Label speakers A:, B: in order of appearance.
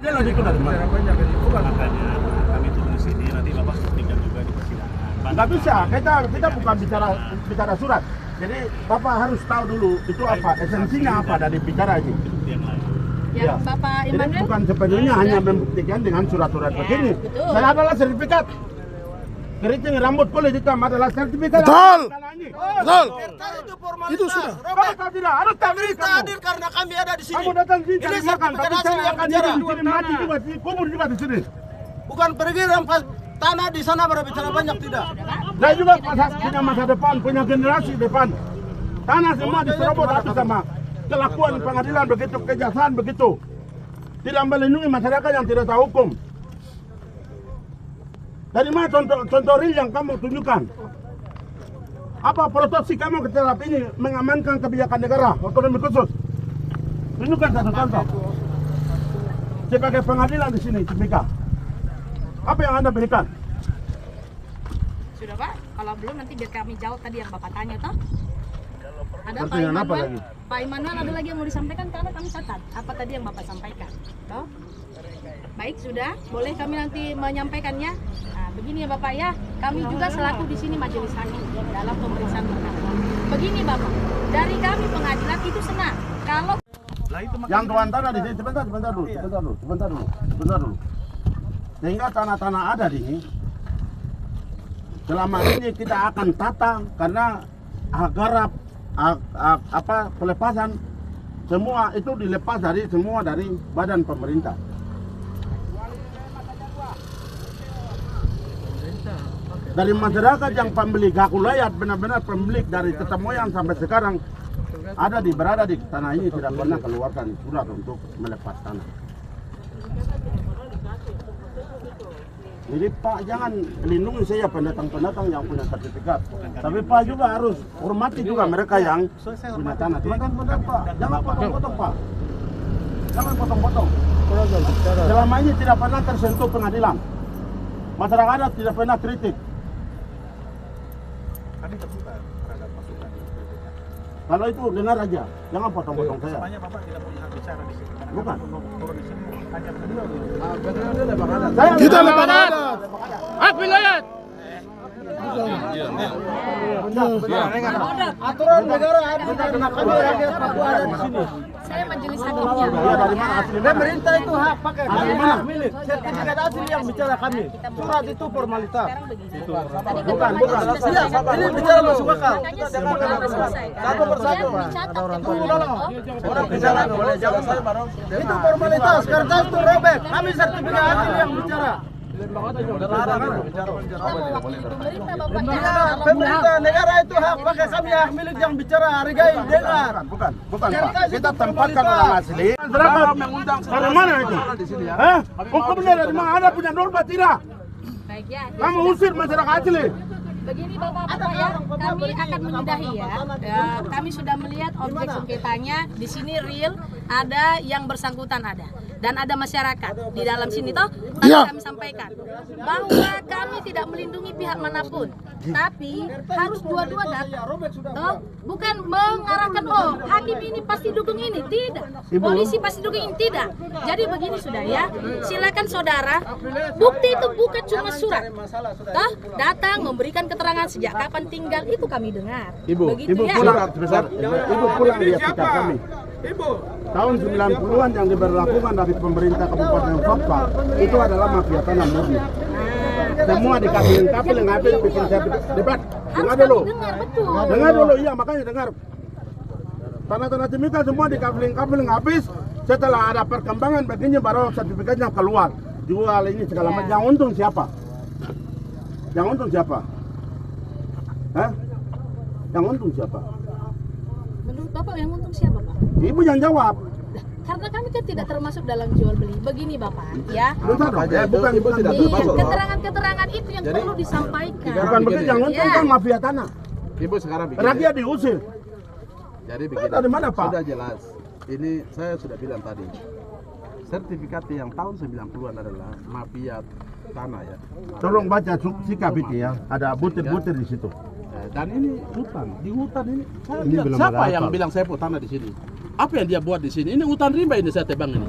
A: Dia lagi ikut dari mana?
B: Makanya kami turun di sini, nanti Bapak buktikan juga di persidangan.
A: Nggak bisa, kita bukan bicara surat. Jadi Bapak harus tahu dulu itu apa, esensinya apa dari bicara ini.
B: Bukti yang lain.
C: Ya, Bapak
A: Jadi
C: Immanuel.
A: bukan sepenuhnya hanya membuktikan dengan surat-surat begini.
C: betul.
A: Saya adalah sertifikat. Keriting rambut kulit hitam adalah sertifikat.
D: Betul. Betul.
E: Itu formalitas.
D: Itu sudah.
A: Kalau kau tidak harus
E: Kami
A: tampil
E: tak
A: kamu.
E: hadir karena kami ada di sini.
A: Kamu datang sini
E: Ini
A: cari makan,
E: sertifikat
A: tapi
E: asli
A: saya
E: yang
A: akan
E: bicara.
A: hidup di sini, mati juga, kubur juga di sini.
E: Bukan pergi rampas tanah di sana berbicara banyak, tidak.
A: Saya juga punya masa depan, punya generasi depan. Tanah semua diserobot habis sama kelakuan pengadilan begitu, kejaksaan begitu. Tidak melindungi masyarakat yang tidak tahu hukum. Dari mana contoh real yang kamu tunjukkan? Apa proteksi kamu terhadap ini mengamankan kebijakan negara otonomi khusus? Tunjukkan satu contoh. Sebagai pengadilan di sini, Cipika. Apa yang Anda berikan?
C: Sudah Pak, kalau belum nanti biar kami jawab tadi yang Bapak tanya toh. Ada Pak
A: Pertanyaan apa
C: Immanuel.
A: lagi?
C: Pak Immanuel ada lagi yang mau disampaikan karena kami catat apa tadi yang Bapak sampaikan. Toh? Baik, sudah. Boleh kami nanti menyampaikannya. Nah, begini ya Bapak ya. Kami juga selaku di sini majelis hakim dalam pemeriksaan perkara. Begini Bapak, dari kami pengadilan itu senang kalau
A: Yang tuan tanah di sini, sebentar dulu. Sehingga tanah-tanah ada di sini. Selama ini kita akan tata karena agar pelepasan semua itu dilepas dari badan pemerintah. Dari masyarakat yang pembeli gakulayat, benar-benar pemilik dari tetap moyang sampai sekarang berada di tanah ini tidak pernah keluarkan surat untuk melepas tanah. Jadi Pak jangan lindungi saya pendatang-pendatang yang punya sertifikat. Tapi Pak juga harus hormati juga mereka yang punya tanah. Sebentar Pak, jangan potong-potong Pak. Jangan potong-potong. Selama ini tidak pernah tersentuh pengadilan. Masyarakat adat tidak pernah kritik.
B: Kami terbuka terhadap masukan dari PPK.
A: Kalau itu dengar aja, jangan potong-potong saya.
B: Semuanya Bapak tidak punya hak bicara di sini. Karena
A: Bukan.
B: kami turun di sini hanya berdua.
D: Kita lepas adat. Hak wilayah.
E: Aturan negara ada karena kami rakyat Papua ada di sini.
C: saya majelis hakimnya.
A: Ya dari mana asli?
E: Pemerintah itu hak pakai kami
A: Dari mana?
E: hak milik. Sertifikat asli yang bicara kami. Surat itu formalitas.
C: Sekarang begini. Tadi
A: Bukan.
E: Ini bicara masuk akal.
C: Makanya sebelum kami selesai.
E: Satu persatu.
C: Biar dicatat
E: Tunggu dulu.
C: oh,
E: Orang bicara nggak boleh jawab saya baru. Itu formalitas. Kertas itu robek. Kami sertifikat asli yang bicara.
C: kita mewakili pemerintah Bapak
E: Ya,
C: dalam
E: pemerintah negara itu hak pakai kami hak milik yang bicara hargai dengar.
A: Bukan Pak. Kita tempatkan orang asli. Masyarakat dari mana itu? Hah? Hukumnya dari mana? Ada punya norma tidak?
C: baik ya.
A: Kamu usir masyarakat asli.
C: Begini Bapak-Bapak ya, kami akan menyudahi ya. Kami sudah melihat objek sengketanya di sini real, ada yang bersangkutan ada dan ada masyarakat di dalam sini toh. Tadi
D: Iya.
C: kami sampaikan bahwa kami tidak melindungi pihak manapun, tapi harus dua-dua datang. Toh, bukan mengarahkan oh hakim ini pasti dukung ini, tidak. Polisi pasti dukung ini, tidak. Jadi begini sudah ya, silakan saudara. Bukti itu bukan cuma surat. Toh, datang memberikan keterangan sejak kapan tinggal itu kami dengar. Begitu
A: Ibu
C: ya.
A: pulang sebesar. Ibu pulang lihat sikap kami. Tahun 90-an yang diberlakukan dari pemerintah Kabupaten Papua itu adalah mafia tanah murni. Semua dikapilin habis bikin saya debat. Dengar dulu.
C: Dengar betul.
A: Dengar dulu, iya makanya dengar. Tanah-tanah Timika semua dikapilin habis. Setelah ada perkembangan begini baru sertifikatnya keluar. Jual ini segala macam. Yang untung siapa? Yang untung siapa? Hah? Yang untung siapa?
C: Menurut Bapak yang untung siapa Pak?
A: Ibu yang jawab.
C: Karena kami kan tidak termasuk dalam jual beli. Begini Bapak, ya.
A: Bentar dong. Bukan
C: Iya, keterangan-keterangan itu yang perlu disampaikan.
A: Bukan begitu, yang untung
C: Iya.
A: kan mafia tanah.
F: Ibu sekarang begini.
A: Rakyat diusir.
F: Jadi begini.
A: Dari mana, Pak?
F: Sudah jelas. Ini saya sudah bilang tadi. Sertifikat yang tahun 90-an adalah mafia tanah ya.
A: Tolong baca sikap itu ya. Ada butir-butir di situ.
F: Dan ini hutan. Di hutan ini, saya
A: Ini
F: lihat
A: belum
F: siapa
A: ada
F: yang
A: apa.
F: bilang saya punya tanah di sini? Apa yang dia buat di sini? Ini hutan rimba ini saya tebang ini.